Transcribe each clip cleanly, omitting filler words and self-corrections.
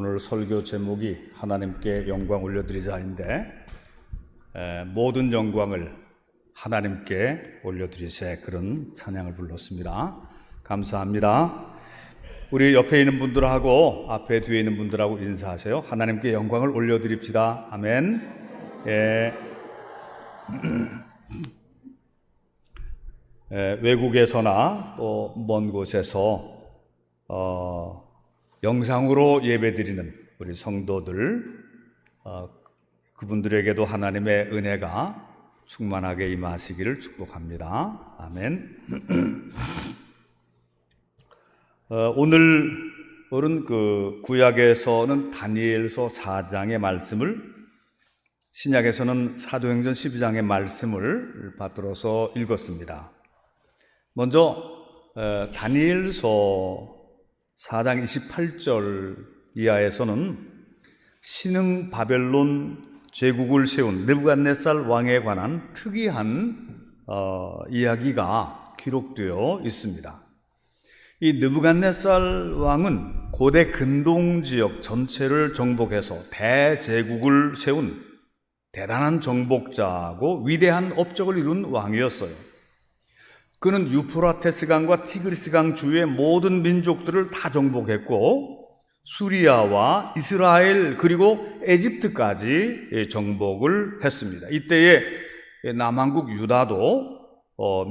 오늘 설교 제목이 하나님께 영광 올려드리자인데 모든 영광을 하나님께 올려드리세, 그런 찬양을 불렀습니다. 감사합니다. 우리 옆에 있는 분들하고 앞에 뒤에 있는 분들하고 인사하세요. 하나님께 영광을 올려드립시다. 아멘. 외국에서나 또 먼 곳에서 영상으로 예배드리는 우리 성도들, 그분들에게도 하나님의 은혜가 충만하게 임하시기를 축복합니다. 아멘. 오늘은 구약에서는 다니엘서 4장의 말씀을, 신약에서는 사도행전 12장의 말씀을 받들어서 읽었습니다. 먼저 다니엘서 4장 28절 이하에서는 신흥 바벨론 제국을 세운 느부갓네살 왕에 관한 특이한 이야기가 기록되어 있습니다. 이 느부갓네살 왕은 고대 근동 지역 전체를 정복해서 대제국을 세운 대단한 정복자고 위대한 업적을 이룬 왕이었어요. 그는 유프라테스강과 티그리스강 주위의 모든 민족들을 다 정복했고 수리아와 이스라엘 그리고 에집트까지 정복을 했습니다. 이때에 남한국 유다도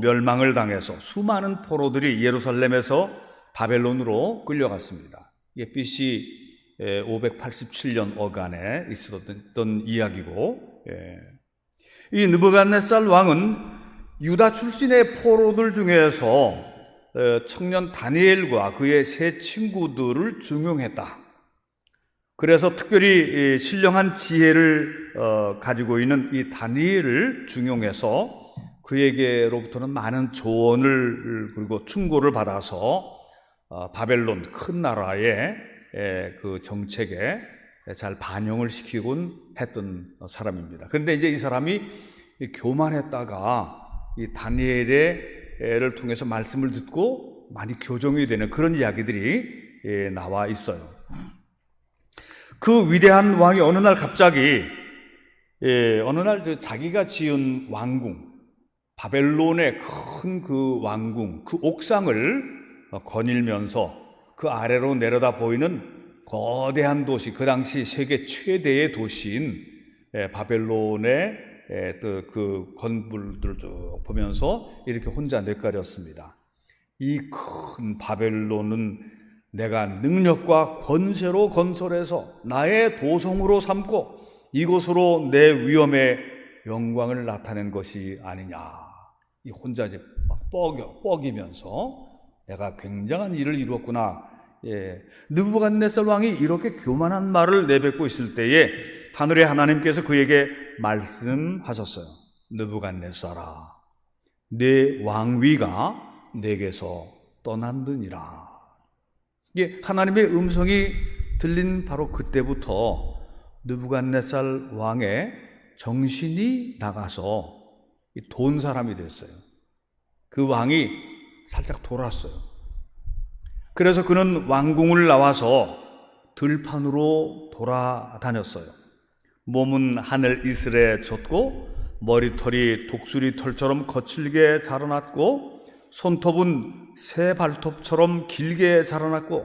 멸망을 당해서 수많은 포로들이 예루살렘에서 바벨론으로 끌려갔습니다. 이게 BC 587년 어간에 있었던 이야기고, 이 느부갓네살 왕은 유다 출신의 포로들 중에서 청년 다니엘과 그의 세 친구들을 중용했다. 그래서 특별히 신령한 지혜를 가지고 있는 이 다니엘을 중용해서 그에게로부터는 많은 조언을 그리고 충고를 받아서 바벨론 큰 나라의 그 정책에 잘 반영을 시키곤 했던 사람입니다. 그런데 이제 이 사람이 교만했다가 이 다니엘을 통해서 말씀을 듣고 많이 교정이 되는 그런 이야기들이 나와 있어요. 그 위대한 왕이 어느 날 갑자기 자기가 지은 왕궁, 바벨론의 큰 그 왕궁, 그 옥상을 거닐면서 그 아래로 내려다 보이는 거대한 도시, 그 당시 세계 최대의 도시인 바벨론의 그 건물들을 쭉 보면서 이렇게 혼자 뇌까렸습니다. 이 큰 바벨론은 내가 능력과 권세로 건설해서 나의 도성으로 삼고 이곳으로 내 위엄의 영광을 나타낸 것이 아니냐. 이 혼자 이제 막 뻐기면서 내가 굉장한 일을 이루었구나. 느부갓네살 왕이 이렇게 교만한 말을 내뱉고 있을 때에 하늘의 하나님께서 그에게 말씀하셨어요. 느부갓네살아, 내 왕위가 내게서 떠난느니라. 이게 하나님의 음성이 들린 바로 그때부터 느부갓네살 왕의 정신이 나가서 돈 사람이 됐어요. 그 왕이 살짝 돌았어요. 그래서 그는 왕궁을 나와서 들판으로 돌아다녔어요. 몸은 하늘 이슬에 젖고 머리털이 독수리 털처럼 거칠게 자라났고 손톱은 새 발톱처럼 길게 자라났고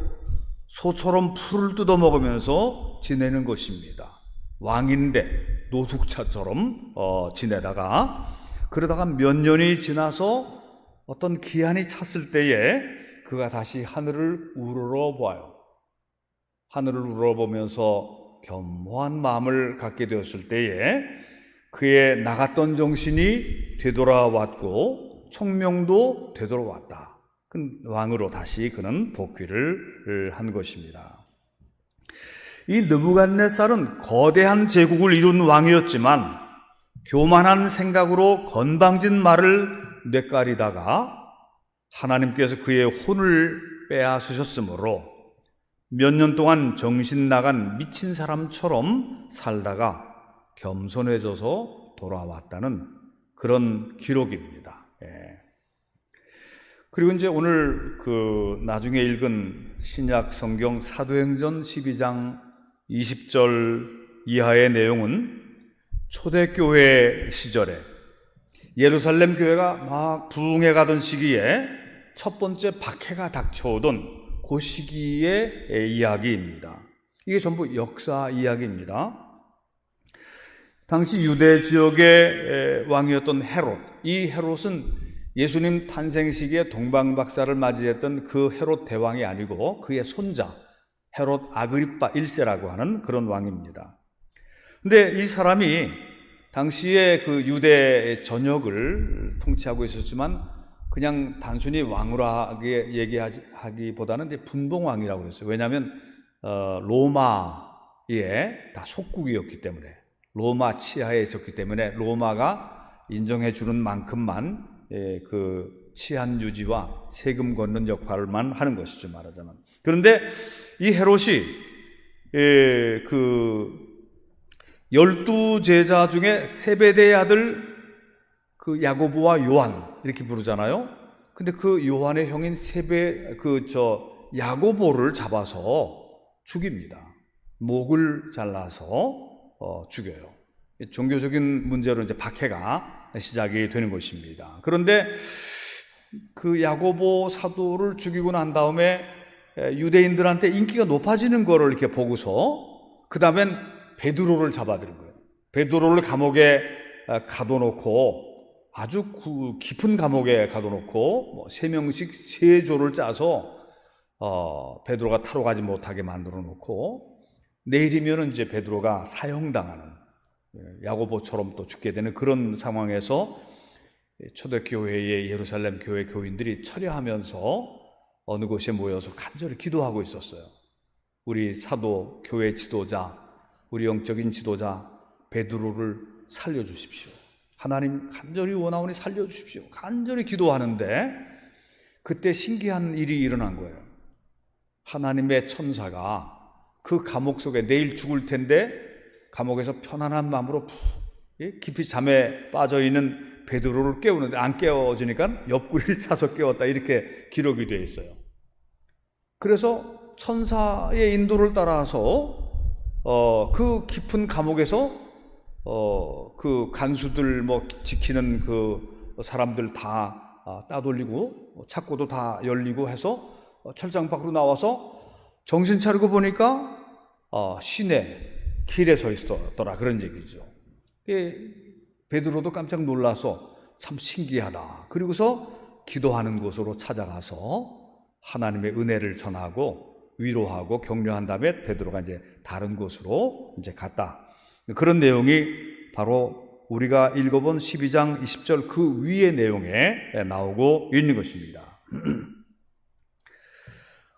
소처럼 풀을 뜯어먹으면서 지내는 것입니다. 왕인데 노숙자처럼 지내다가 그러다가 몇 년이 지나서 어떤 기한이 찼을 때에 그가 다시 하늘을 우러러봐요. 하늘을 우러러보면서 겸허한 마음을 갖게 되었을 때에 그의 나갔던 정신이 되돌아왔고 총명도 되돌아왔다. 왕으로 다시 그는 복귀를 한 것입니다. 이 느부갓네살은 거대한 제국을 이룬 왕이었지만 교만한 생각으로 건방진 말을 뇌까리다가 하나님께서 그의 혼을 빼앗으셨으므로 몇 년 동안 정신 나간 미친 사람처럼 살다가 겸손해져서 돌아왔다는 그런 기록입니다. 그리고 이제 오늘 나중에 읽은 신약 성경 사도행전 12장 20절 이하의 내용은 초대교회 시절에 예루살렘 교회가 막 부흥해 가던 시기에 첫 번째 박해가 닥쳐오던 그 시기의 이야기입니다. 이게 전부 역사 이야기입니다. 당시 유대 지역의 왕이었던 헤롯, 이 헤롯은 예수님 탄생 시기에 동방박사를 맞이했던 그 헤롯 대왕이 아니고 그의 손자 헤롯 아그리파 1세라고 하는 그런 왕입니다. 근데 이 사람이 당시에 그 유대 전역을 통치하고 있었지만 그냥 단순히 왕으로하게 얘기하기보다는 이제 분봉왕이라고 했어요. 왜냐하면 로마의 다 속국이었기 때문에, 로마 치하에 있었기 때문에 로마가 인정해 주는 만큼만 그 치안 유지와 세금 걷는 역할만 하는 것이죠, 말하자면. 그런데 이 헤롯이 그 12제자 중에 세베대의 아들 그 야고보와 요한 이렇게 부르잖아요. 근데 그 요한의 형인 야고보를 잡아서 죽입니다. 목을 잘라서 죽여요. 종교적인 문제로 이제 박해가 시작이 되는 것입니다. 그런데 그 야고보 사도를 죽이고 난 다음에 유대인들한테 인기가 높아지는 거를 이렇게 보고서 그 다음엔 베드로를 잡아들인 거예요. 베드로를 감옥에 가둬놓고 아주 깊은 감옥에 가둬놓고 3명씩 3조를 짜서 베드로가 타러 가지 못하게 만들어 놓고 내일이면 이제 베드로가 사형당하는, 야고보처럼 또 죽게 되는 그런 상황에서 초대교회의 예루살렘 교회 교인들이 철야하면서 어느 곳에 모여서 간절히 기도하고 있었어요. 우리 사도, 교회 지도자, 우리 영적인 지도자 베드로를 살려주십시오. 하나님 간절히 원하오니 살려주십시오. 간절히 기도하는데 그때 신기한 일이 일어난 거예요. 하나님의 천사가 그 감옥 속에 내일 죽을 텐데 감옥에서 편안한 마음으로 깊이 잠에 빠져있는 베드로를 깨우는데 안 깨워지니까 옆구리를 차서 깨웠다, 이렇게 기록이 되어 있어요. 그래서 천사의 인도를 따라서 그 깊은 감옥에서 그 간수들 지키는 그 사람들 다 따돌리고 창고도 다 열리고 해서 철장 밖으로 나와서 정신 차리고 보니까 시내 길에 서 있었더라, 그런 얘기죠. 베드로도 깜짝 놀라서 참 신기하다. 그리고서 기도하는 곳으로 찾아가서 하나님의 은혜를 전하고 위로하고 격려한 다음에 베드로가 이제 다른 곳으로 이제 갔다. 그런 내용이 바로 우리가 읽어본 12장 20절 그 위의 내용에 나오고 있는 것입니다.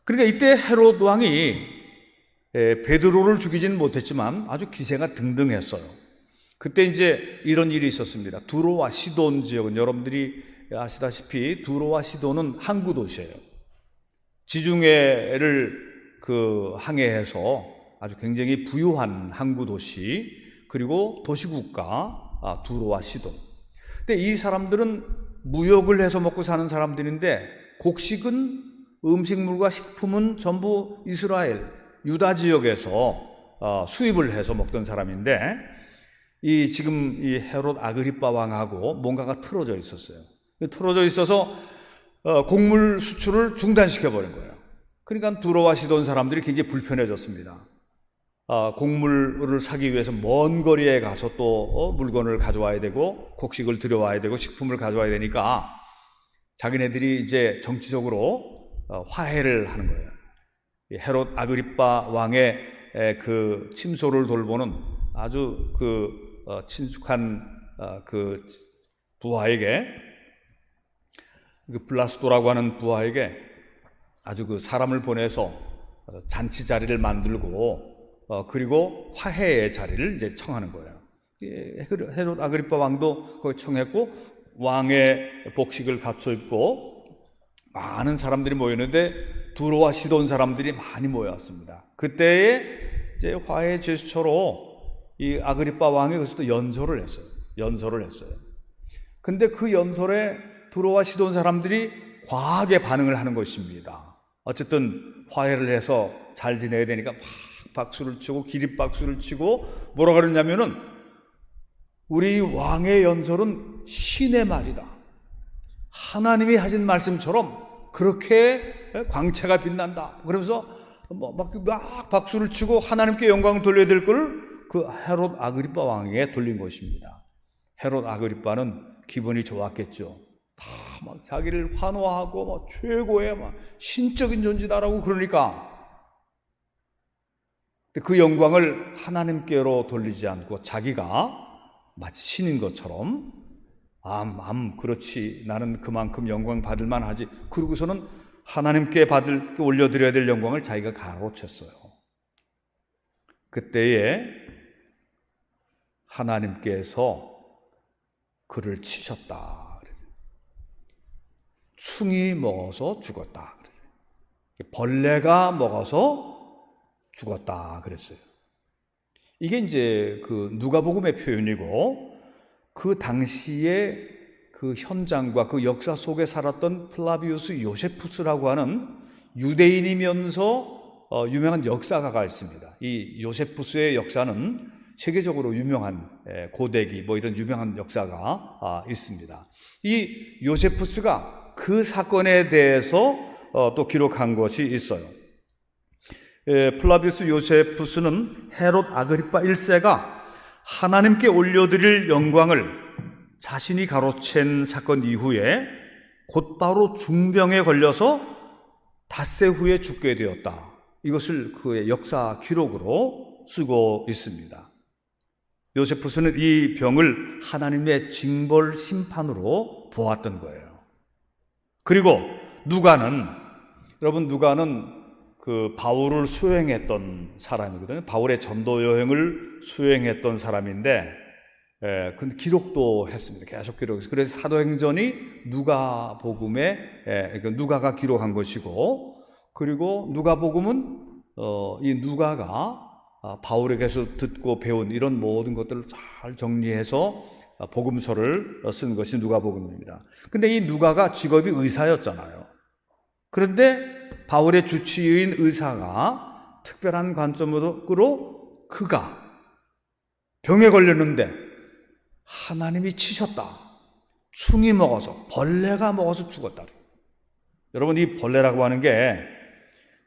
그러니까 이때 헤롯 왕이 베드로를 죽이지는 못했지만 아주 기세가 등등했어요. 그때 이제 이런 일이 있었습니다. 두로와 시돈 지역은 여러분들이 아시다시피 두로와 시돈은 항구 도시예요. 지중해를 항해해서 아주 굉장히 부유한 항구 도시, 그리고 도시국가 두로와 시돈. 근데 이 사람들은 무역을 해서 먹고 사는 사람들인데 곡식은, 음식물과 식품은 전부 이스라엘, 유다 지역에서 수입을 해서 먹던 사람인데 지금 이 헤롯 아그리파 왕하고 뭔가가 틀어져 있었어요. 틀어져 있어서 곡물 수출을 중단시켜버린 거예요. 그러니까 두로와 시돈 사람들이 굉장히 불편해졌습니다. 곡물을 사기 위해서 먼 거리에 가서 또 물건을 가져와야 되고 곡식을 들여와야 되고 식품을 가져와야 되니까 자기네들이 이제 정치적으로 화해를 하는 거예요. 헤롯 아그리파 왕의 그 침소를 돌보는 아주 친숙한 부하에게, 블라스도라고 하는 부하에게 아주 사람을 보내서 잔치 자리를 만들고 그리고 화해의 자리를 이제 청하는 거예요. 헤롯 아그리파 왕도 거기 청했고 왕의 복식을 갖춰 입고 많은 사람들이 모였는데 두로와 시돈 사람들이 많이 모였습니다. 그때에 이제 화해 제스처로 이 아그리파 왕이 그래서 또 연설을 했어요. 근데 그 연설에 두로와 시돈 사람들이 과하게 반응을 하는 것입니다. 어쨌든 화해를 해서 잘 지내야 되니까 막 박수를 치고 기립박수를 치고 뭐라 그러냐면은 우리 왕의 연설은 신의 말이다. 하나님이 하신 말씀처럼 그렇게 광채가 빛난다. 그러면서 막 박수를 치고 하나님께 영광을 돌려야 될 걸 그 헤롯 아그리파 왕에게 돌린 것입니다. 헤롯 아그리파는 기분이 좋았겠죠. 다 막 자기를 환호하고 막 최고의 막 신적인 존재다라고 그러니까 그 영광을 하나님께로 돌리지 않고 자기가 마치 신인 것처럼 그렇지 나는 그만큼 영광 받을 만하지 그러고서는 하나님께 올려드려야 될 영광을 자기가 가로챘어요. 그때에 하나님께서 그를 치셨다. 충이 먹어서 죽었다. 벌레가 먹어서 죽었다. 그랬어요. 이게 이제 그 누가복음의 표현이고 그 당시에 그 현장과 그 역사 속에 살았던 플라비우스 요세푸스라고 하는 유대인이면서 유명한 역사가가 있습니다. 이 요세푸스의 역사는 세계적으로 유명한 고대기 이런 유명한 역사가 있습니다. 이 요세푸스가 그 사건에 대해서 또 기록한 것이 있어요. 플라비우스 요세푸스는 헤롯 아그리파 1세가 하나님께 올려드릴 영광을 자신이 가로챈 사건 이후에 곧바로 중병에 걸려서 닷새 후에 죽게 되었다. 이것을 그의 역사 기록으로 쓰고 있습니다. 요세푸스는 이 병을 하나님의 징벌 심판으로 보았던 거예요. 그리고 누가는 그 바울을 수행했던 사람이거든요. 바울의 전도 여행을 수행했던 사람인데, 근데 기록도 했습니다. 계속 기록했어요. 그래서 사도행전이 누가가 기록한 것이고, 그리고 누가복음은 이 누가가 바울에게서 듣고 배운 이런 모든 것들을 잘 정리해서 복음서를 쓴 것이 누가복음입니다. 근데 이 누가가 직업이 의사였잖아요. 그런데 바울의 주치의인 의사가 특별한 관점으로 그가 병에 걸렸는데 하나님이 치셨다. 충이 먹어서 벌레가 먹어서 죽었다. 여러분 이 벌레라고 하는 게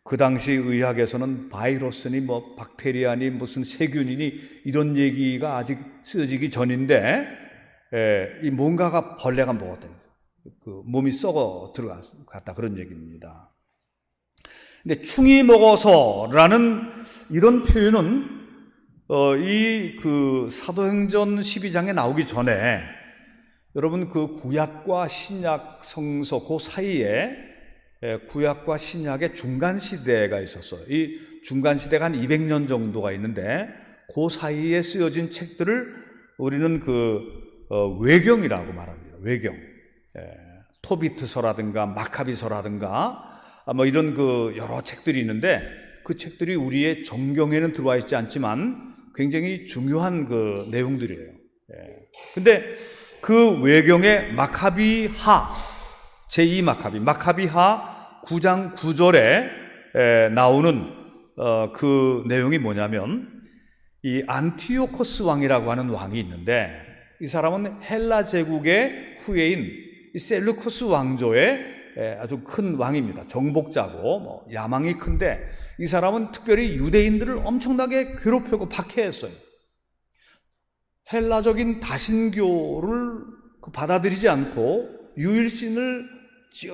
그 당시 의학에서는 바이러스니 박테리아니 무슨 세균이니 이런 얘기가 아직 쓰여지기 전인데 이 뭔가가 벌레가 먹었다. 그 몸이 썩어 들어갔다 그런 얘기입니다. 근데 충이 먹어서라는 이런 표현은 이 그 사도행전 12장에 나오기 전에 여러분 그 구약과 신약 성서 그 사이에 구약과 신약의 중간 시대가 있었어요. 이 중간 시대가 한 200년 정도가 있는데 그 사이에 쓰여진 책들을 우리는 외경이라고 말합니다. 외경. 토비트서라든가 마카비서라든가 이런 이런 책들이 있는데 그 책들이 우리의 정경에는 들어와 있지 않지만 굉장히 중요한 내용들이에요. 근데 그 외경의 마카비하 제2 마카비하 9장 9절에 나오는 그 내용이 뭐냐면 이 안티오코스 왕이라고 하는 왕이 있는데 이 사람은 헬라 제국의 후예인 셀루코스 왕조의 아주 큰 왕입니다. 정복자고 야망이 큰데 이 사람은 특별히 유대인들을 엄청나게 괴롭히고 박해했어요. 헬라적인 다신교를 받아들이지 않고 유일신을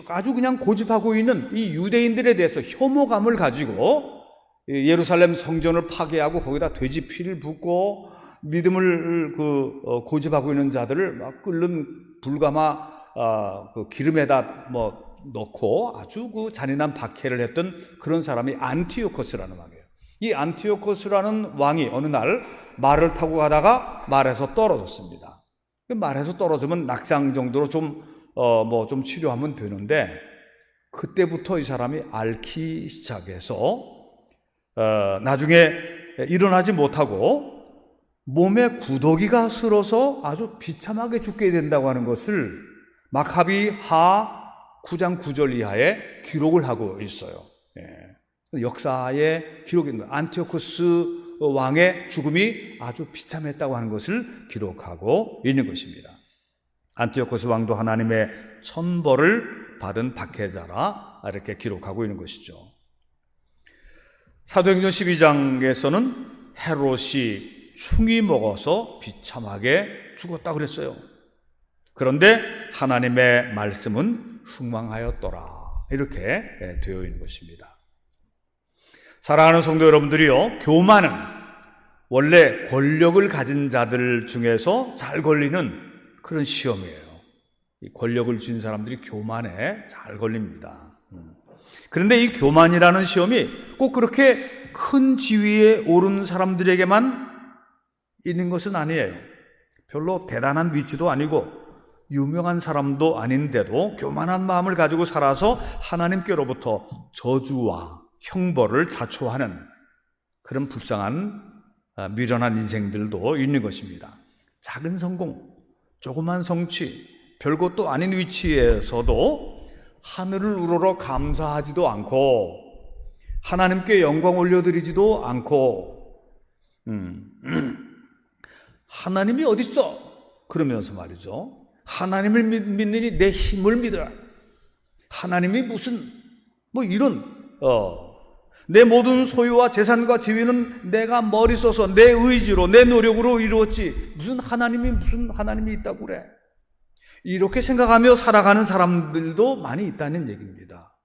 아주 그냥 고집하고 있는 이 유대인들에 대해서 혐오감을 가지고 예루살렘 성전을 파괴하고 거기다 돼지 피를 붓고 믿음을 고집하고 있는 자들을 막 끓는 불가마 기름에다 넣고 아주 잔인한 박해를 했던 그런 사람이 안티오코스라는 왕이에요. 이 안티오코스라는 왕이 어느 날 말을 타고 가다가 말에서 떨어졌습니다. 말에서 떨어지면 낙상 정도로 좀 치료하면 되는데 그때부터 이 사람이 앓기 시작해서 나중에 일어나지 못하고 몸에 구더기가 슬어서 아주 비참하게 죽게 된다고 하는 것을 마카비 하 9장 9절 이하에 기록을 하고 있어요. 역사의 기록입니다. 안티오코스 왕의 죽음이 아주 비참했다고 하는 것을 기록하고 있는 것입니다. 안티오코스 왕도 하나님의 천벌을 받은 박해자라 이렇게 기록하고 있는 것이죠. 사도행전 12장에서는 헤롯이 충이 먹어서 비참하게 죽었다고 그랬어요. 그런데 하나님의 말씀은 흥망하였더라 이렇게 되어 있는 것입니다. 사랑하는 성도 여러분들이요, 교만은 원래 권력을 가진 자들 중에서 잘 걸리는 그런 시험이에요. 이 권력을 쥔 사람들이 교만에 잘 걸립니다. 그런데 이 교만이라는 시험이 꼭 그렇게 큰 지위에 오른 사람들에게만 있는 것은 아니에요. 별로 대단한 위치도 아니고 유명한 사람도 아닌데도 교만한 마음을 가지고 살아서 하나님께로부터 저주와 형벌을 자초하는 그런 불쌍한 미련한 인생들도 있는 것입니다. 작은 성공, 조그만 성취, 별것도 아닌 위치에서도 하늘을 우러러 감사하지도 않고 하나님께 영광 올려드리지도 않고 하나님이 어딨어? 그러면서 말이죠. 하나님을 믿느니 내 힘을 믿어라. 하나님이 무슨 이런 내 모든 소유와 재산과 지위는 내가 머리 써서 내 의지로 내 노력으로 이루었지 무슨 하나님이 있다고 그래. 이렇게 생각하며 살아가는 사람들도 많이 있다는 얘기입니다.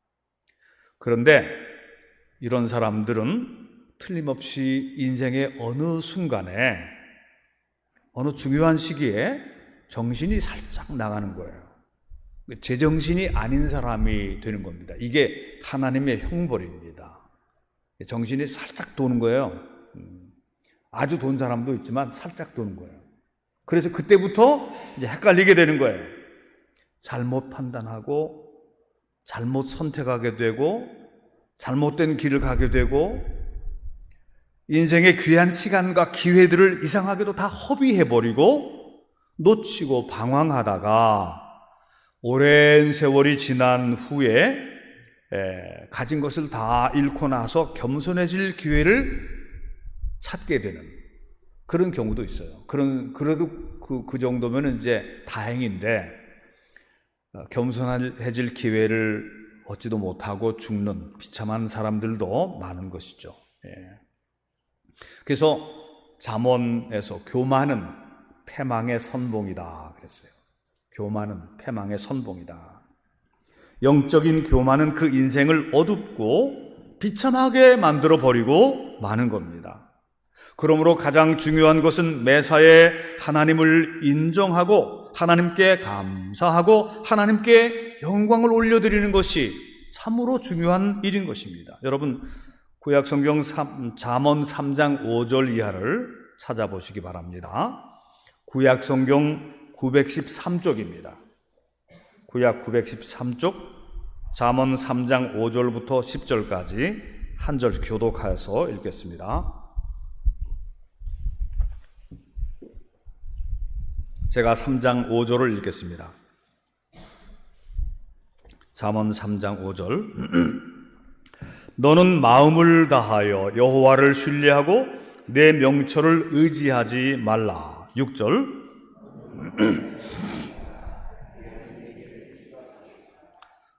그런데 이런 사람들은 틀림없이 인생의 어느 순간에 어느 중요한 시기에 정신이 살짝 나가는 거예요. 제정신이 아닌 사람이 되는 겁니다. 이게 하나님의 형벌입니다. 정신이 살짝 도는 거예요. 아주 돈 사람도 있지만 살짝 도는 거예요. 그래서 그때부터 이제 헷갈리게 되는 거예요. 잘못 판단하고 잘못 선택하게 되고 잘못된 길을 가게 되고 인생의 귀한 시간과 기회들을 이상하게도 다 허비해버리고 놓치고 방황하다가 오랜 세월이 지난 후에 가진 것을 다 잃고 나서 겸손해질 기회를 찾게 되는 그런 경우도 있어요. 그래도 그 정도면 이제 다행인데 겸손해질 기회를 얻지도 못하고 죽는 비참한 사람들도 많은 것이죠. 그래서 잠언에서 교만은 패망의 선봉이다 그랬어요. 교만은 패망의 선봉이다. 영적인 교만은 그 인생을 어둡고 비참하게 만들어 버리고 마는 겁니다. 그러므로 가장 중요한 것은 매사에 하나님을 인정하고 하나님께 감사하고 하나님께 영광을 올려드리는 것이 참으로 중요한 일인 것입니다. 여러분 구약성경 잠언 3장 5절 이하를 찾아보시기 바랍니다. 구약성경 913쪽입니다. 구약 913쪽 잠언 3장 5절부터 10절까지 한 절 교독하여서 읽겠습니다. 제가 3장 5절을 읽겠습니다. 잠언 3장 5절 너는 마음을 다하여 여호와를 신뢰하고 내 명철을 의지하지 말라. 6절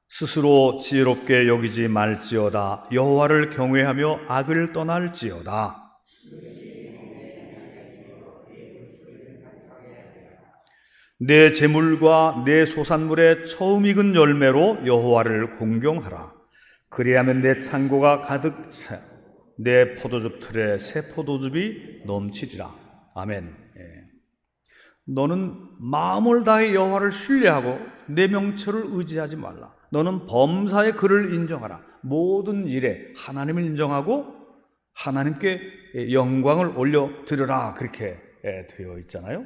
스스로 지혜롭게 여기지 말지어다. 여호와를 경외하며 악을 떠날지어다. 내 재물과 내 소산물의 처음 익은 열매로 여호와를 공경하라. 그리하면 내 창고가 가득 차 내 포도즙 틀에 새 포도즙이 넘치리라. 아멘. 너는 마음을 다해 여호와를 신뢰하고 내 명철을 의지하지 말라. 너는 범사의 그를 인정하라. 모든 일에 하나님을 인정하고 하나님께 영광을 올려드려라. 그렇게 되어 있잖아요.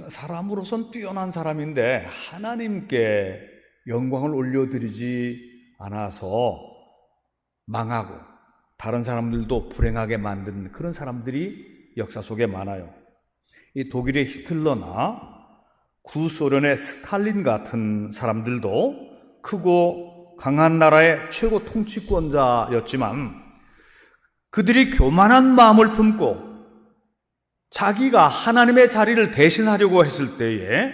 사람으로선 뛰어난 사람인데 하나님께 영광을 올려드리지 않아서 망하고 다른 사람들도 불행하게 만든 그런 사람들이 역사 속에 많아요. 이 독일의 히틀러나 구소련의 스탈린 같은 사람들도 크고 강한 나라의 최고 통치권자였지만 그들이 교만한 마음을 품고 자기가 하나님의 자리를 대신하려고 했을 때에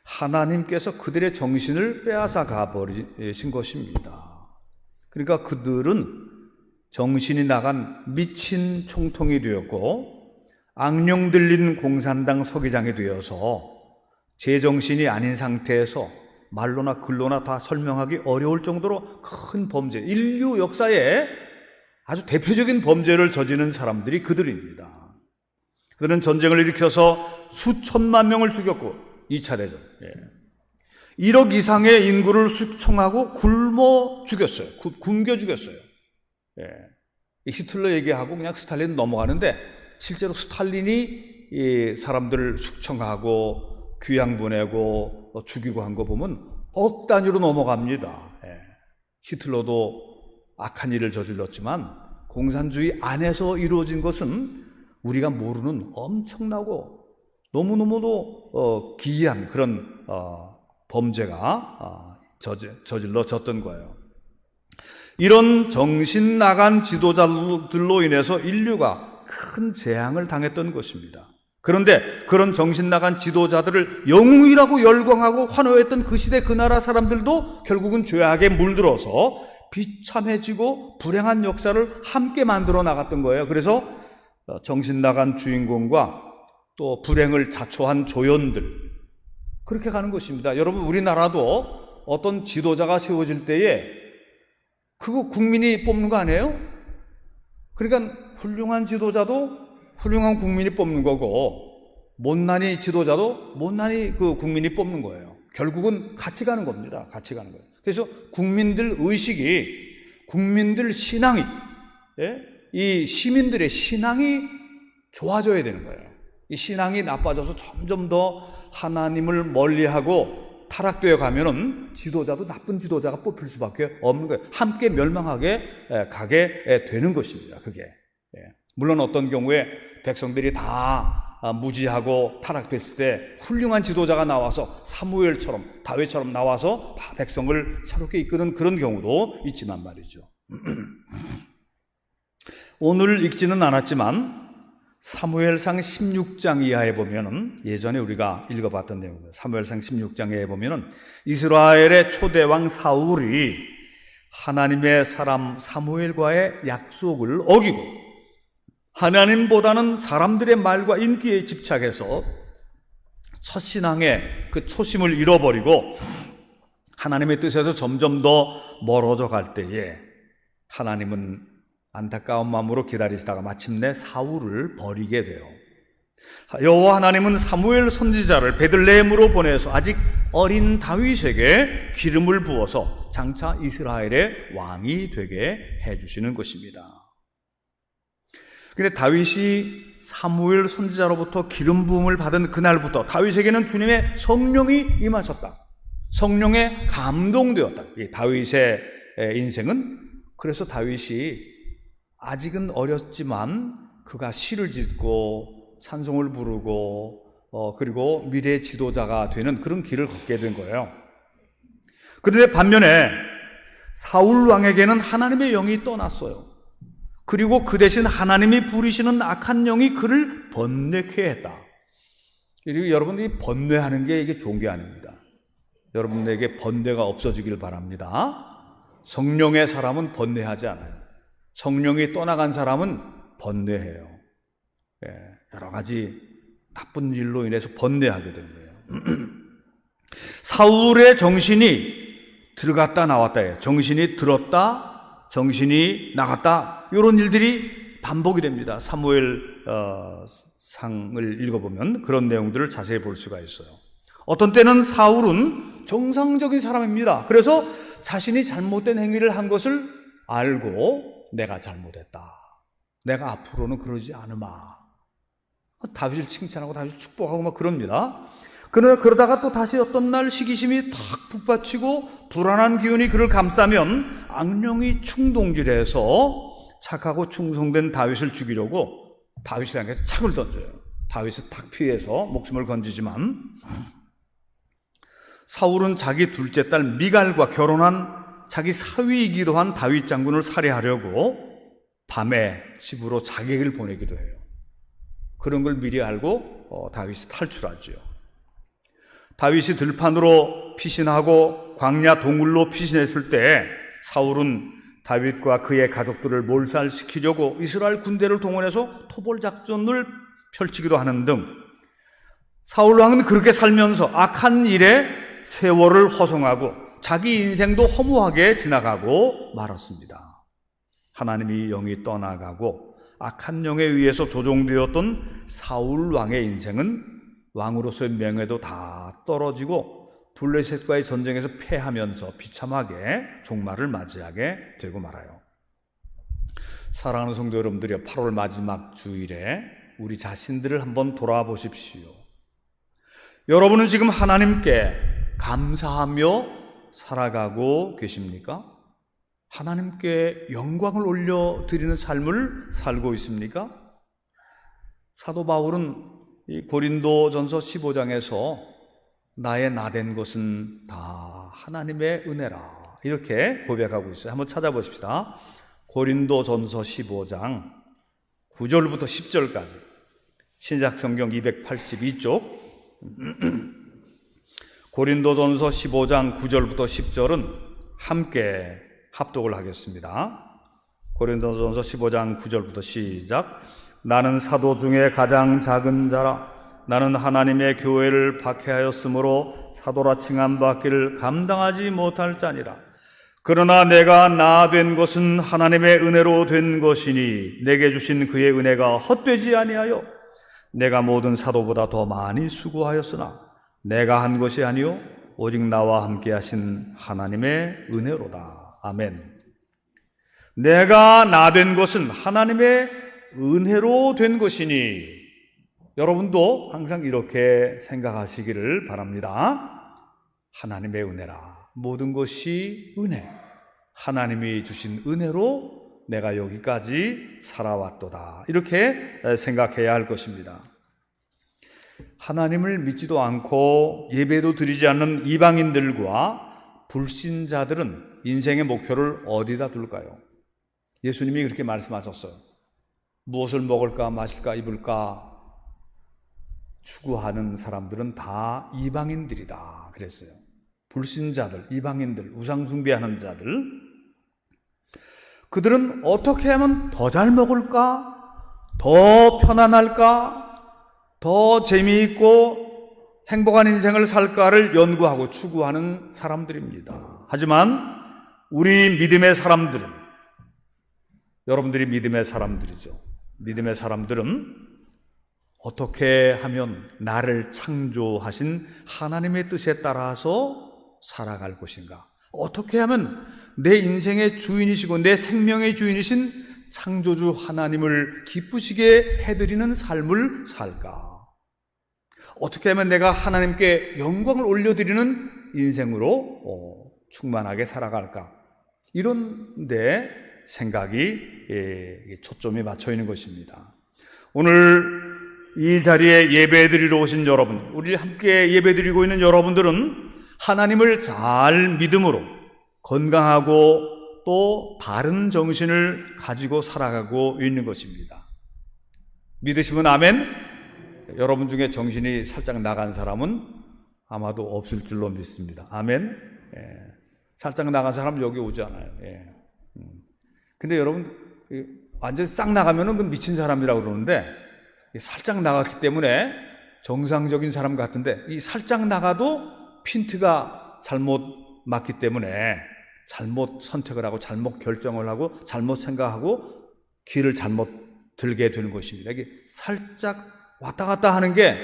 하나님께서 그들의 정신을 빼앗아 가버리신 것입니다. 그러니까 그들은 정신이 나간 미친 총통이 되었고 악령 들린 공산당 서기장이 되어서 제정신이 아닌 상태에서 말로나 글로나 다 설명하기 어려울 정도로 큰 범죄, 인류 역사에 아주 대표적인 범죄를 저지른 사람들이 그들입니다. 그들은 전쟁을 일으켜서 수천만 명을 죽였고 2차 대전 1억 이상의 인구를 숙청하고 굶어 죽였어요. 굶겨 죽였어요. 히틀러 얘기하고 그냥 스탈린 넘어가는데 실제로 스탈린이 이 사람들을 숙청하고 귀양 보내고 죽이고 한 거 보면 억 단위로 넘어갑니다. 히틀러도 악한 일을 저질렀지만 공산주의 안에서 이루어진 것은 우리가 모르는 엄청나고 너무너무도 기이한 그런 범죄가 저질러졌던 거예요. 이런 정신 나간 지도자들로 인해서 인류가 큰 재앙을 당했던 것입니다. 그런데 그런 정신 나간 지도자들을 영웅이라고 열광하고 환호했던 그 시대 그 나라 사람들도 결국은 죄악에 물들어서 비참해지고 불행한 역사를 함께 만들어 나갔던 거예요. 그래서 정신 나간 주인공과 또 불행을 자초한 조연들, 그렇게 가는 것입니다. 여러분, 우리나라도 어떤 지도자가 세워질 때에 그거 국민이 뽑는 거 아니에요? 그러니까 훌륭한 지도자도 훌륭한 국민이 뽑는 거고 못난이 지도자도 못난이 그 국민이 뽑는 거예요. 결국은 같이 가는 겁니다. 같이 가는 거예요. 그래서 국민들 의식이, 국민들 신앙이, 이 시민들의 신앙이 좋아져야 되는 거예요. 이 신앙이 나빠져서 점점 더 하나님을 멀리하고 타락되어 가면은 지도자도 나쁜 지도자가 뽑힐 수밖에 없는 거예요. 함께 멸망하게 가게 되는 것입니다. 그게. 물론 어떤 경우에 백성들이 다 무지하고 타락됐을 때 훌륭한 지도자가 나와서 사무엘처럼 다윗처럼 나와서 다 백성을 새롭게 이끄는 그런 경우도 있지만 말이죠. 오늘 읽지는 않았지만 사무엘상 16장 이하에 보면은, 예전에 우리가 읽어봤던 내용입니다. 사무엘상 16장에 보면은 이스라엘의 초대왕 사울이 하나님의 사람 사무엘과의 약속을 어기고 하나님보다는 사람들의 말과 인기에 집착해서 첫 신앙의 그 초심을 잃어버리고 하나님의 뜻에서 점점 더 멀어져 갈 때에 하나님은 안타까운 마음으로 기다리시다가 마침내 사울을 버리게 돼요. 여호와 하나님은 사무엘 선지자를 베들레헴으로 보내서 아직 어린 다윗에게 기름을 부어서 장차 이스라엘의 왕이 되게 해주시는 것입니다. 근데 다윗이 사무엘 선지자로부터 기름 부음을 받은 그날부터 다윗에게는 주님의 성령이 임하셨다. 성령에 감동되었다. 이 다윗의 인생은, 그래서 다윗이 아직은 어렸지만 그가 시를 짓고 찬송을 부르고 그리고 미래의 지도자가 되는 그런 길을 걷게 된 거예요. 그런데 반면에 사울 왕에게는 하나님의 영이 떠났어요. 그리고 그 대신 하나님이 부리시는 악한 영이 그를 번뇌케 했다. 그리고 여러분들이 번뇌하는 게 이게 좋은 게 아닙니다. 여러분에게 번뇌가 없어지길 바랍니다. 성령의 사람은 번뇌하지 않아요. 성령이 떠나간 사람은 번뇌해요. 여러 가지 나쁜 일로 인해서 번뇌하게 된 거예요. 사울의 정신이 들어갔다 나왔다예요. 정신이 들었다, 정신이 나갔다, 이런 일들이 반복이 됩니다. 사무엘 상을 읽어보면 그런 내용들을 자세히 볼 수가 있어요. 어떤 때는 사울은 정상적인 사람입니다. 그래서 자신이 잘못된 행위를 한 것을 알고 내가 잘못했다, 내가 앞으로는 그러지 않으마, 다윗을 칭찬하고 다윗을 축복하고 막 그럽니다. 그러다가 또 다시 어떤 날 시기심이 탁 북받치고 불안한 기운이 그를 감싸면 악령이 충동질해서 착하고 충성된 다윗을 죽이려고 다윗을 향해서 창을 던져요. 다윗은 탁 피해서 목숨을 건지지만 사울은 자기 둘째 딸 미갈과 결혼한 자기 사위이기도 한 다윗 장군을 살해하려고 밤에 집으로 자객을 보내기도 해요. 그런 걸 미리 알고 다윗이 탈출하죠. 다윗이 들판으로 피신하고 광야 동굴로 피신했을 때 사울은 다윗과 그의 가족들을 몰살시키려고 이스라엘 군대를 동원해서 토벌 작전을 펼치기도 하는 등 사울 왕은 그렇게 살면서 악한 일에 세월을 허송하고 자기 인생도 허무하게 지나가고 말았습니다. 하나님이 영이 떠나가고 악한 영에 의해서 조종되었던 사울 왕의 인생은 왕으로서의 명예도 다 떨어지고 블레셋과의 전쟁에서 패하면서 비참하게 종말을 맞이하게 되고 말아요. 사랑하는 성도 여러분들이요, 8월 마지막 주일에 우리 자신들을 한번 돌아보십시오. 여러분은 지금 하나님께 감사하며 살아가고 계십니까? 하나님께 영광을 올려드리는 삶을 살고 있습니까? 사도 바울은 이 고린도전서 15장에서 나의 나된 것은 다 하나님의 은혜라 이렇게 고백하고 있어요. 한번 찾아보십시다. 고린도전서 15장 9절부터 10절까지 신약성경 282쪽 고린도전서 15장 9절부터 10절은 함께 합독을 하겠습니다. 고린도전서 15장 9절부터 시작. 나는 사도 중에 가장 작은 자라. 나는 하나님의 교회를 박해하였으므로 사도라 칭함받기를 감당하지 못할 자니라. 그러나 내가 나 된 것은 하나님의 은혜로 된 것이니 내게 주신 그의 은혜가 헛되지 아니하여 내가 모든 사도보다 더 많이 수고하였으나 내가 한 것이 아니요 오직 나와 함께 하신 하나님의 은혜로다. 아멘. 내가 나 된 것은 하나님의 은혜로 된 것이니 여러분도 항상 이렇게 생각하시기를 바랍니다. 하나님의 은혜라. 모든 것이 은혜. 하나님이 주신 은혜로 내가 여기까지 살아왔도다. 이렇게 생각해야 할 것입니다. 하나님을 믿지도 않고 예배도 드리지 않는 이방인들과 불신자들은 인생의 목표를 어디다 둘까요? 예수님이 그렇게 말씀하셨어요. 무엇을 먹을까 마실까 입을까 추구하는 사람들은 다 이방인들이다 그랬어요. 불신자들, 이방인들, 우상숭배하는 자들, 그들은 어떻게 하면 더 잘 먹을까, 더 편안할까, 더 재미있고 행복한 인생을 살까를 연구하고 추구하는 사람들입니다. 하지만 우리 믿음의 사람들은, 여러분들이 믿음의 사람들이죠. 믿음의 사람들은 어떻게 하면 나를 창조하신 하나님의 뜻에 따라서 살아갈 것인가? 어떻게 하면 내 인생의 주인이시고 내 생명의 주인이신 창조주 하나님을 기쁘시게 해드리는 삶을 살까? 어떻게 하면 내가 하나님께 영광을 올려드리는 인생으로 충만하게 살아갈까? 이런 데 생각이 초점이 맞춰 있는 것입니다. 오늘 이 자리에 예배드리러 오신 여러분, 우리 함께 예배드리고 있는 여러분들은 하나님을 잘 믿음으로 건강하고 또 바른 정신을 가지고 살아가고 있는 것입니다. 믿으시면 아멘. 여러분 중에 정신이 살짝 나간 사람은 아마도 없을 줄로 믿습니다. 아멘. 살짝 나간 사람은 여기 오지 않아요. 근데 여러분 완전히 싹 나가면은 그 미친 사람이라고 그러는데 살짝 나갔기 때문에 정상적인 사람 같은데 이 살짝 나가도 핀트가 잘못 맞기 때문에 잘못 선택을 하고 잘못 결정을 하고 잘못 생각하고 길을 잘못 들게 되는 것입니다. 이게 살짝 왔다 갔다 하는 게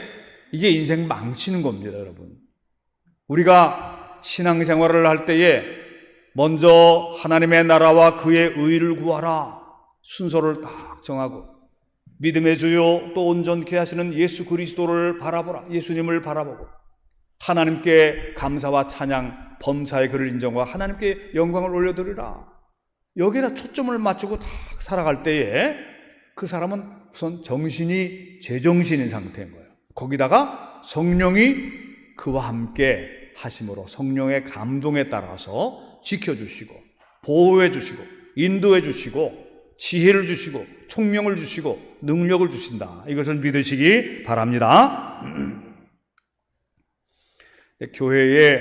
이게 인생 망치는 겁니다, 여러분. 우리가 신앙생활을 할 때에 먼저 하나님의 나라와 그의 의를 구하라 순서를 딱 정하고 믿음의 주요 또 온전케 하시는 예수 그리스도를 바라보라. 예수님을 바라보고 하나님께 감사와 찬양, 범사의 그를 인정과 하나님께 영광을 올려드리라. 여기에다 초점을 맞추고 딱 살아갈 때에 그 사람은 우선 정신이 제정신인 상태인 거예요. 거기다가 성령이 그와 함께 하심으로 성령의 감동에 따라서 지켜주시고 보호해 주시고 인도해 주시고 지혜를 주시고 총명을 주시고 능력을 주신다. 이것을 믿으시기 바랍니다. 교회에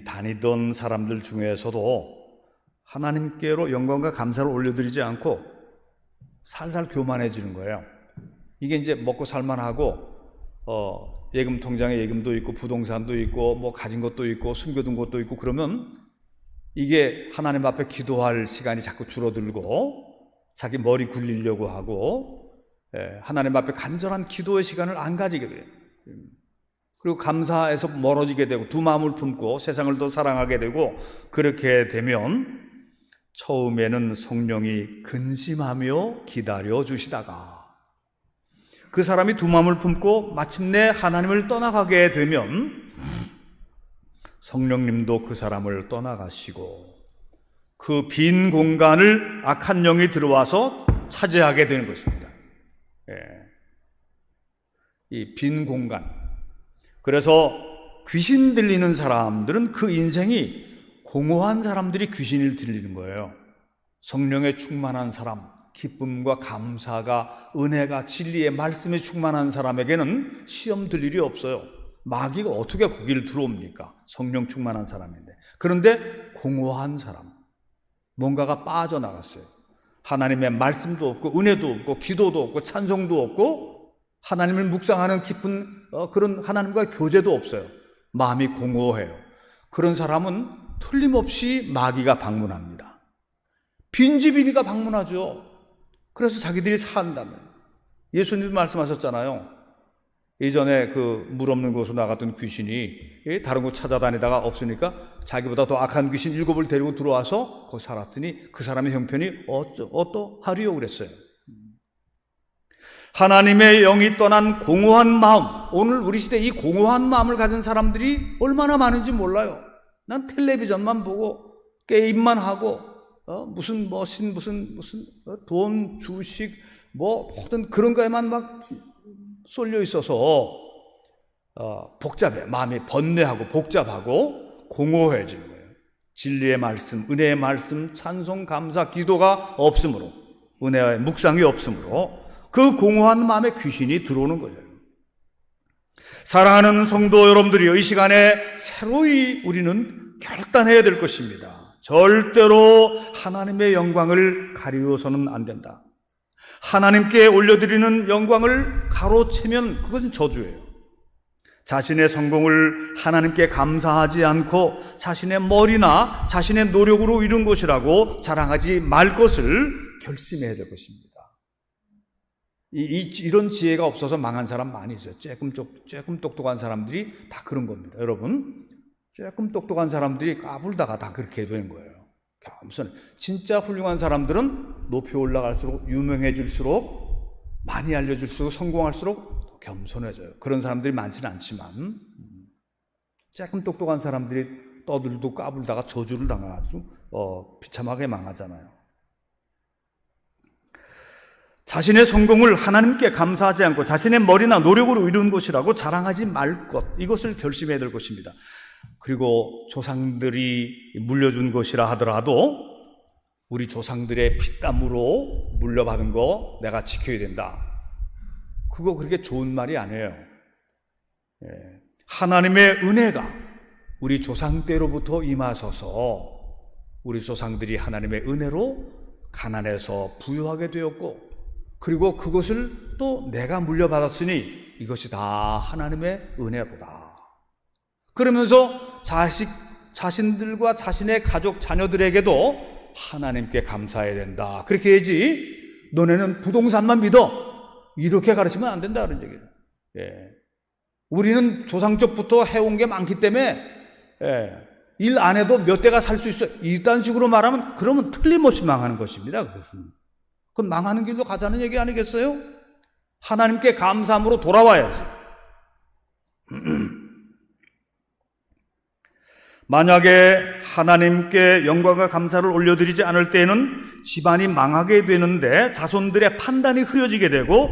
다니던 사람들 중에서도 하나님께로 영광과 감사를 올려드리지 않고 살살 교만해지는 거예요. 이게 이제 먹고 살만하고 예금 통장에 예금도 있고 부동산도 있고 뭐 가진 것도 있고 숨겨둔 것도 있고 그러면 이게 하나님 앞에 기도할 시간이 자꾸 줄어들고 자기 머리 굴리려고 하고 하나님 앞에 간절한 기도의 시간을 안 가지게 돼요. 그리고 감사에서 멀어지게 되고 두 마음을 품고 세상을 더 사랑하게 되고 그렇게 되면 처음에는 성령이 근심하며 기다려 주시다가 그 사람이 두 마음을 품고 마침내 하나님을 떠나가게 되면 성령님도 그 사람을 떠나가시고 그 빈 공간을 악한 영이 들어와서 차지하게 되는 것입니다. 이 빈 공간. 그래서 귀신 들리는 사람들은 그 인생이 공허한 사람들이 귀신을 들리는 거예요. 성령에 충만한 사람, 기쁨과 감사가, 은혜가, 진리의 말씀에 충만한 사람에게는 시험 들 일이 없어요. 마귀가 어떻게 거기를 들어옵니까? 성령 충만한 사람인데. 그런데 공허한 사람, 뭔가가 빠져나갔어요. 하나님의 말씀도 없고 은혜도 없고 기도도 없고 찬송도 없고 하나님을 묵상하는 깊은 그런 하나님과의 교제도 없어요. 마음이 공허해요. 그런 사람은 틀림없이 마귀가 방문합니다. 빈집이니까 방문하죠. 그래서 자기들이 산다면. 예수님도 말씀하셨잖아요. 예전에 그 물 없는 곳으로 나갔던 귀신이 다른 곳 찾아다니다가 없으니까 자기보다 더 악한 귀신 7을 데리고 들어와서 거기 살았더니 그 사람의 형편이 어떠하리요 그랬어요. 하나님의 영이 떠난 공허한 마음, 오늘 우리 시대에 이 공허한 마음을 가진 사람들이 얼마나 많은지 몰라요. 난 텔레비전만 보고 게임만 하고 무슨 돈, 주식 모든 그런 거에만 막 쏠려 있어서 복잡해. 마음이 번뇌하고 복잡하고 공허해지는 거예요. 진리의 말씀, 은혜의 말씀, 찬송, 감사, 기도가 없으므로, 은혜의 묵상이 없으므로 그 공허한 마음에 귀신이 들어오는 거예요. 사랑하는 성도 여러분들이 이 시간에 새로이 우리는 결단해야 될 것입니다. 절대로 하나님의 영광을 가리워서는 안 된다. 하나님께 올려드리는 영광을 가로채면 그것은 저주예요. 자신의 성공을 하나님께 감사하지 않고 자신의 머리나 자신의 노력으로 이룬 것이라고 자랑하지 말 것을 결심해야 될 것입니다. 이런 지혜가 없어서 망한 사람 많이 있어요. 조금 똑똑한 사람들이 다 그런 겁니다. 여러분, 조금 똑똑한 사람들이 까불다가 다 그렇게 되는 거예요. 겸손. 진짜 훌륭한 사람들은 높이 올라갈수록 유명해질수록 많이 알려질수록 성공할수록 겸손해져요. 그런 사람들이 많지는 않지만 조금 똑똑한 사람들이 떠들고 까불다가 저주를 당해가지고 비참하게 망하잖아요. 자신의 성공을 하나님께 감사하지 않고 자신의 머리나 노력으로 이룬 것이라고 자랑하지 말 것, 이것을 결심해야 될 것입니다. 그리고 조상들이 물려준 것이라 하더라도 우리 조상들의 피땀으로 물려받은 거 내가 지켜야 된다. 그거 그렇게 좋은 말이 아니에요. 하나님의 은혜가 우리 조상 때로부터 임하셔서 우리 조상들이 하나님의 은혜로 가난해서 부유하게 되었고 그리고 그것을 또 내가 물려받았으니 이것이 다 하나님의 은혜로다. 그러면서 자신들과 자신의 가족, 자녀들에게도 하나님께 감사해야 된다. 그렇게 해야지 너네는 부동산만 믿어. 이렇게 가르치면 안 된다. 그런 얘기예요. 우리는 조상적부터 해온 게 많기 때문에 일 안 해도 몇 대가 살 수 있어요. 이딴 식으로 말하면 그러면 틀림없이 망하는 것입니다. 그것은. 그건 망하는 길로 가자는 얘기 아니겠어요? 하나님께 감사함으로 돌아와야지. 만약에 하나님께 영광과 감사를 올려드리지 않을 때에는 집안이 망하게 되는데 자손들의 판단이 흐려지게 되고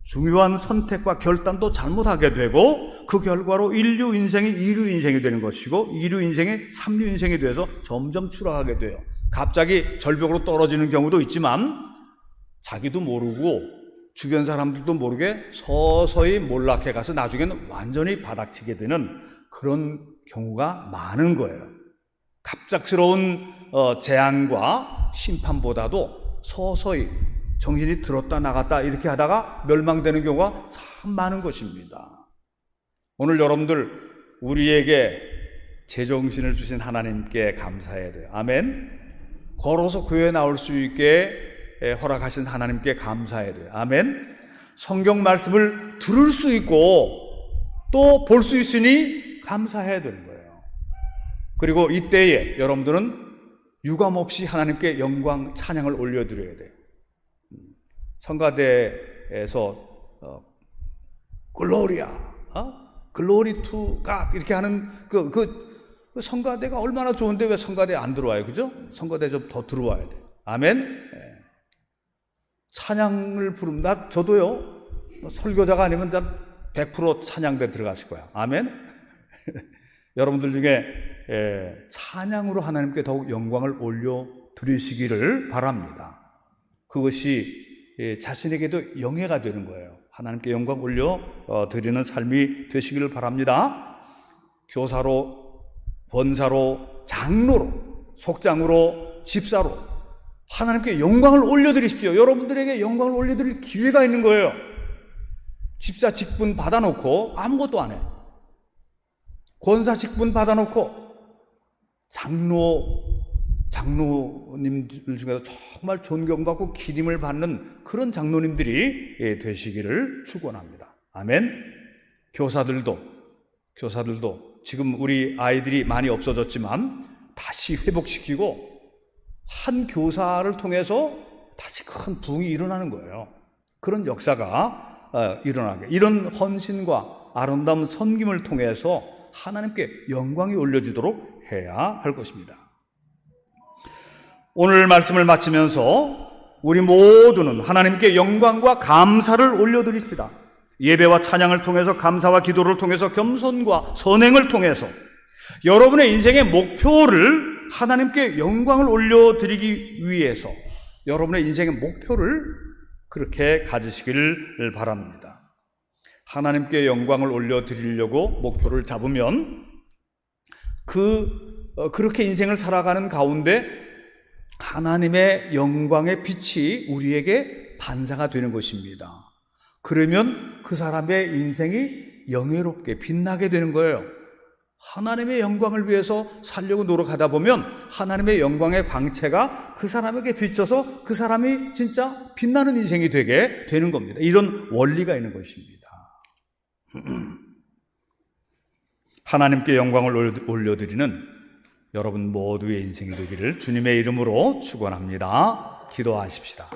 중요한 선택과 결단도 잘못하게 되고 그 결과로 인류 인생이 2류 인생이 되는 것이고 2류 인생이 3류 인생이 돼서 점점 추락하게 돼요. 갑자기 절벽으로 떨어지는 경우도 있지만 자기도 모르고 주변 사람들도 모르게 서서히 몰락해 가서 나중에는 완전히 바닥치게 되는 그런 경우가 많은 거예요. 갑작스러운 재앙과 심판보다도 서서히 정신이 들었다 나갔다 이렇게 하다가 멸망되는 경우가 참 많은 것입니다. 오늘 여러분들 우리에게 제정신을 주신 하나님께 감사해야 돼요. 아멘. 걸어서 교회에 나올 수 있게 허락하신 하나님께 감사해야 돼요. 아멘. 성경 말씀을 들을 수 있고 또 볼 수 있으니 감사해야 되는 거예요. 그리고 이때에 여러분들은 유감없이 하나님께 영광 찬양을 올려드려야 돼요. 성가대에서 글로리아, 글로리 투 갓 이렇게 하는 그 성가대가 얼마나 좋은데 왜 성가대 안 들어와요? 그죠? 성가대 좀 더 들어와야 돼요. 아멘. 찬양을 부른다. 저도요. 설교자가 아니면 100% 찬양대 들어갔을 거야. 아멘. 여러분들 중에 찬양으로 하나님께 더욱 영광을 올려 드리시기를 바랍니다. 그것이 자신에게도 영예가 되는 거예요. 하나님께 영광 올려 드리는 삶이 되시기를 바랍니다. 교사로, 권사로, 장로로, 속장으로, 집사로 하나님께 영광을 올려드리십시오. 여러분들에게 영광을 올려드릴 기회가 있는 거예요. 집사 직분 받아놓고 아무것도 안 해. 권사 직분 받아놓고 장로님들 중에서 정말 존경받고 기림을 받는 그런 장로님들이 되시기를 축원합니다. 아멘. 교사들도 지금 우리 아이들이 많이 없어졌지만 다시 회복시키고 한 교사를 통해서 다시 큰 부흥이 일어나는 거예요. 그런 역사가 일어나게, 이런 헌신과 아름다운 섬김을 통해서 하나님께 영광이 올려지도록 해야 할 것입니다. 오늘 말씀을 마치면서 우리 모두는 하나님께 영광과 감사를 올려드립시다. 예배와 찬양을 통해서, 감사와 기도를 통해서, 겸손과 선행을 통해서 여러분의 인생의 목표를 하나님께 영광을 올려드리기 위해서 여러분의 인생의 목표를 그렇게 가지시기를 바랍니다. 하나님께 영광을 올려드리려고 목표를 잡으면 그렇게 인생을 살아가는 가운데 하나님의 영광의 빛이 우리에게 반사가 되는 것입니다. 그러면 그 사람의 인생이 영예롭게 빛나게 되는 거예요. 하나님의 영광을 위해서 살려고 노력하다 보면 하나님의 영광의 광채가 그 사람에게 비춰서 그 사람이 진짜 빛나는 인생이 되게 되는 겁니다. 이런 원리가 있는 것입니다. 하나님께 영광을 올려드리는 여러분 모두의 인생이 되기를 주님의 이름으로 축원합니다. 기도하십시다.